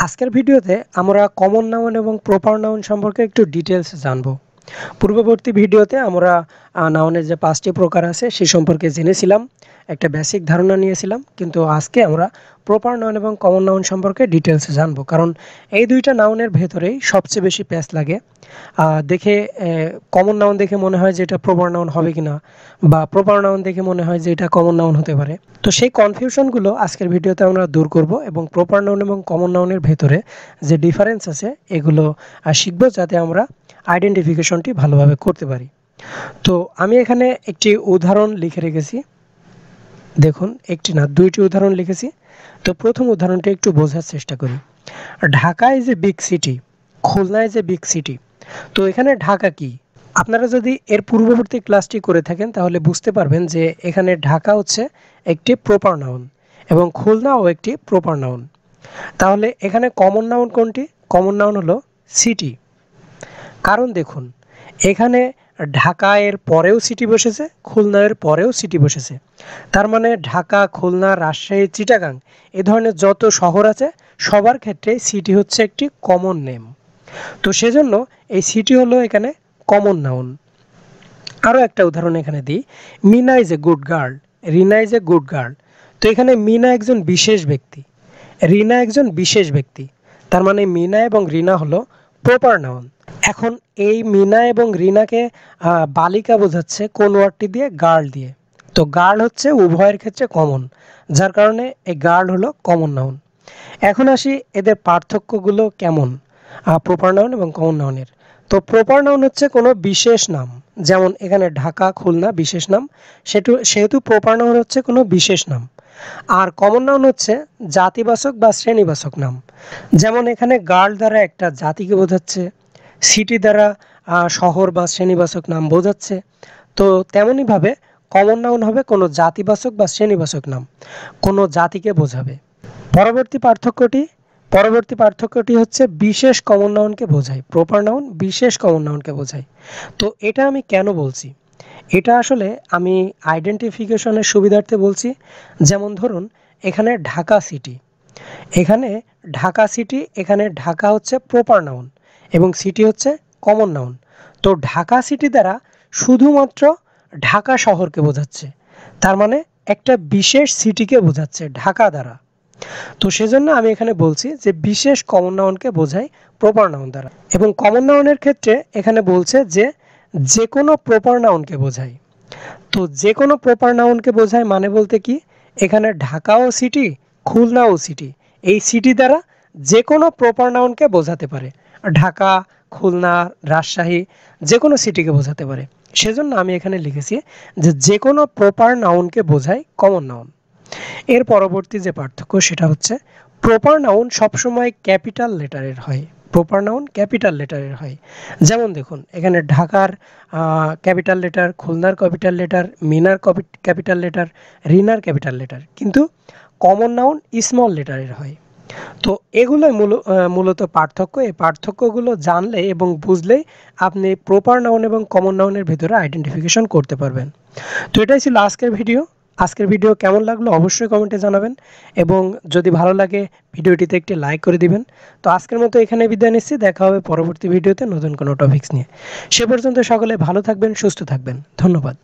আজকের ভিডিওতে আমরা কমন নাউন এবং প্রপার নাউন সম্পর্কে একটু ডিটেলস জানব। পূর্ববর্তী ভিডিওতে আমরা নাউনের যে 5টি প্রকার আছে সে সম্পর্কে জেনেছিলাম, একটা বেসিক ধারণা নিয়েছিলাম। কিন্তু আজকে আমরা প্রপার নাউন এবং কমন নাউন সম্পর্কে ডিটেলস জানব, কারণ এই দুইটা নাউনের ভেতরেই সবচেয়ে বেশি প্যাচ লাগে। দেখে কমন নাউন দেখে মনে হয় যে এটা প্রপার নাউন হবে কিনা, বা প্রপার নাউন দেখে মনে হয় যে এটা কমন নাউন হতে পারে। তো সেই কনফিউশনগুলো আজকের ভিডিওতে আমরা দূর করব এবং প্রপার নাউন এবং কমন নাউনের ভেতরে যে ডিফারেন্স আছে এগুলো শিখব, যাতে আমরা আইডেন্টিফিকেশনটি ভালোভাবে করতে পারি। তো আমি এখানে একটি উদাহরণ লিখে রেখেছি, দেখুন একটি না দুইটি উদাহরণ লিখেছি। তো প্রথম উদাহরণটি একটু বোঝার চেষ্টা করি। Dhaka is a big city, Khulna is a big city. তো এখানে ঢাকা কি? আপনারা যদি এর পূর্ববর্তী ক্লাসটি করে থাকেন তাহলে বুঝতে পারবেন যে এখানে ঢাকা হচ্ছে একটি প্রপার নাউন এবং খুলনাও একটি প্রপার নাউন। তাহলে এখানে কমন নাউন কোনটি? কমন নাউন হলো সিটি। কারণ দেখুন, এখানে ঢাকা এর পরেও সিটি বসেছে, খুলনা এর পরেও সিটি বসেছে। তার মানে ঢাকা, খুলনা, রাজশাহী, চিটাগাং এ ধরনের যত শহর আছে সবার ক্ষেত্রে সিটি হচ্ছে একটি কমন নেম। তো সেজন্য এই সিটি হলো এখানে কমন নাউন। আরও একটা উদাহরণ এখানে দিই, Meena is a good girl, Rina is a good girl. তো এখানে মিনা একজন বিশেষ ব্যক্তি, রিনা একজন বিশেষ ব্যক্তি। তার মানে মিনা এবং রিনা হলো প্রপার নাউন। এখন এই মিনা এবং রিনাকে বালিকা বোঝাচ্ছে কোন ওয়ার্ডটি দিয়ে? গার্ল দিয়ে। তো গার্ল হচ্ছে উভয়ের ক্ষেত্রে কমন, যার কারণে এই গার্ল হলো কমন নাউন। এখন আসি এদের পার্থক্যগুলো কেমন প্রপার নাউন এবং কমন নাউনের। তো প্রপার নাউন হচ্ছে কোনো বিশেষ নাম, যেমন এখানে ঢাকা, খুলনা বিশেষ নাম, সেহেতু প্রপার নাউন হচ্ছে কোনো বিশেষ নাম। আর কমন নাউন হচ্ছে জাতিবাচক বা শ্রেণীবাচক নাম, যেমন এখানে গার্ল দ্বারা একটা জাতিকে বোঝাচ্ছে, সিটি দ্বারা শহর বা শ্রেণীবাচক নাম বোঝাচ্ছে। তো তেমনইভাবে কমন নাউন হবে কোনো জাতিবাচক বা শ্রেণীবাচক নাম, কোনো জাতিকে বোঝাবে। পরবর্তী পার্থক্যটি হচ্ছে বিশেষ কমন নাউনকে বোঝায়, প্রপার নাউন বিশেষ কমন নাউনকে বোঝায়। তো এটা আমি কেন বলছি? এটা আসলে আমি আইডেন্টিফিকেশনের সুবিধার্থে বলছি। যেমন ধরুন, এখানে ঢাকা সিটি, এখানে ঢাকা হচ্ছে প্রপার নাউন এবং সিটি হচ্ছে কমন নাউন। তো ঢাকা সিটি দ্বারা শুধুমাত্র ঢাকা শহরকে বোঝাচ্ছে, তার মানে একটা বিশেষ সিটিকে বোঝাচ্ছে ঢাকা দ্বারা। তো সেজন্য আমি এখানে বলছি যে বিশেষ কমন নাউনকে বোঝায় প্রপার নাউন দ্বারা। এবং কমন নাউনের ক্ষেত্রে এখানে বলছে যে যে কোনো প্রপার নাউনকে বোঝায়। তো যে কোনো প্রপার নাউনকে বোঝায় মানে বলতে কি, এখানে ঢাকাও সিটি, খুলনাও সিটি, এই সিটি দ্বারা যে কোনো প্রপার নাউনকে বোঝাতে পারে। ঢাকা, খুলনা, রাজশাহী যে কোনো সিটিকে বোঝাতে পারে। সেজন্য আমি এখানে লিখেছি যে যে কোনো প্রপার নাউনকে বোঝায় কমন নাউন। এর পরবর্তী যে পার্থক্য সেটা হচ্ছে প্রপার নাউন সবসময় ক্যাপিটাল লেটারের হয়, প্রপার নাউন ক্যাপিটাল লেটারের হয়। যেমন দেখুন, এখানে ঢাকার ক্যাপিটাল লেটার, খুলনার ক্যাপিটাল লেটার, মিনার ক্যাপিটাল লেটার, রিনার ক্যাপিটাল লেটার, কিন্তু কমন নাউন স্মল লেটারের হয়। তো এগুলোই মূলত পার্থক্য। এই পার্থক্যগুলো জানলে এবং বুঝলেই আপনি প্রপার নাউন এবং কমন নাউনের ভিতরে আইডেন্টিফিকেশন করতে পারবেন। তো এটাই ছিল আজকের ভিডিও কেমন লাগলো অবশ্যই কমেন্টে জানাবেন, এবং যদি ভালো লাগে ভিডিওটিতে একটি লাইক করে দিবেন। তো আজকের মতো এখানে বিদায় নিচ্ছি, দেখা হবে পরবর্তী ভিডিওতে নতুন কোনো টপিকস নিয়ে। সে পর্যন্ত সকলে ভালো থাকবেন, সুস্থ থাকবেন। ধন্যবাদ।